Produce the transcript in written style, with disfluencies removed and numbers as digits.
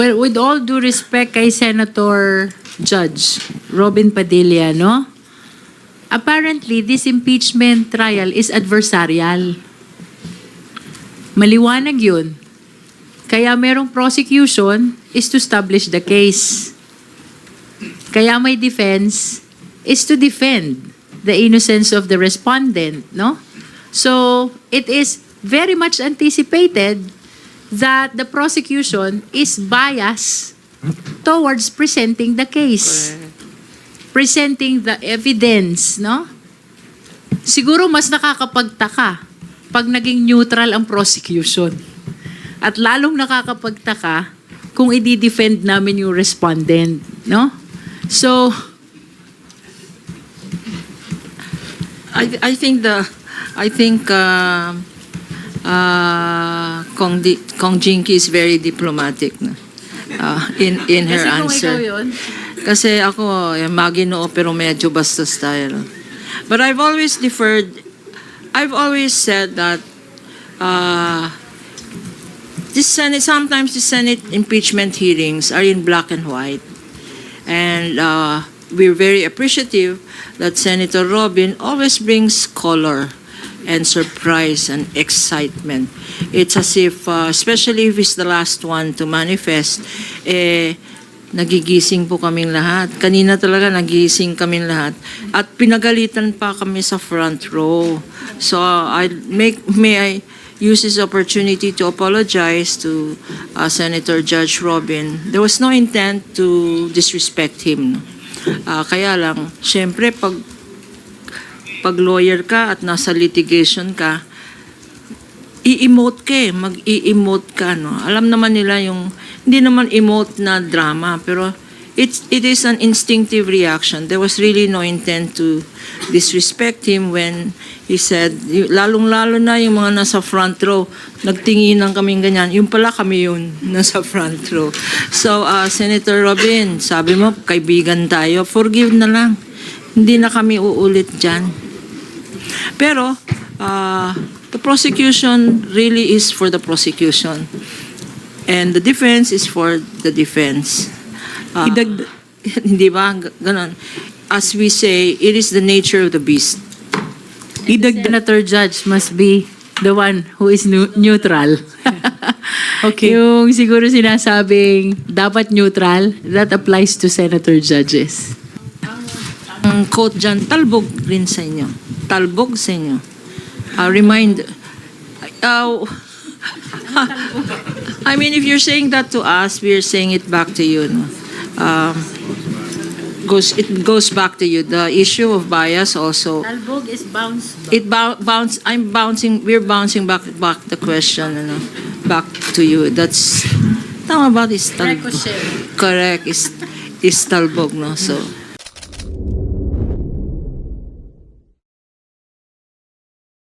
Well, with all due respect kay Senator Judge Robin Padilla, no? Apparently, this impeachment trial is adversarial. Maliwanag yun. Kaya merong prosecution is to establish the case. Kaya may defense is to defend the innocence of the respondent, no? So, it is very much anticipated that the prosecution is biased towards presenting the case. Presenting the evidence, no? Siguro mas nakakapagtaka pag naging neutral ang prosecution. At lalong nakakapagtaka kung i-defend namin yung respondent, no? So, I think Kong Jinky is very diplomatic na, in her kasi kung answer. ikaw yun, Kasi ako, maginoo pero medyo bastos tayo. No? But I've always said that sometimes the Senate impeachment hearings are in black and white. And we're very appreciative that Senator Robin always brings color and surprise and excitement. It's as if, especially if he's the last one to manifest, nagigising po kaming lahat. Kanina talaga nagigising kaming lahat. At pinagalitan pa kami sa front row. So may I use this opportunity to apologize to Senator Judge Robin. There was no intent to disrespect him. Kaya lang, syempre pag lawyer ka at nasa litigation ka, i-emote ka mag-i-emote ka, no? Alam naman nila yung, hindi naman emote na drama, pero it is an instinctive reaction. There was really no intent to disrespect him when he said, lalong-lalo na yung mga nasa front row, nagtinginan kaming ganyan, yung pala kami yun, nasa front row. So, Senator Robin, sabi mo, kaibigan tayo, forgive na lang. Hindi na kami uulit dyan. Pero, the prosecution really is for the prosecution. And the defense is for the defense. Hindi ba? Ganon. As we say, it is the nature of the beast. Senator Judge must be the one who is neutral. Okay. Yung siguro sinasabing dapat neutral, that applies to Senator Judges. Ang quote dyan, talbog rin sa inyo. Talbog sa inyo. I mean, if you're saying that to us, we're saying it back to you. No? It goes back to you. The issue of bias also. Talbog is bounce. We're bouncing back the question, back to you. That's tama ba is talbog? Ricochet. Correct, is talbog, no? So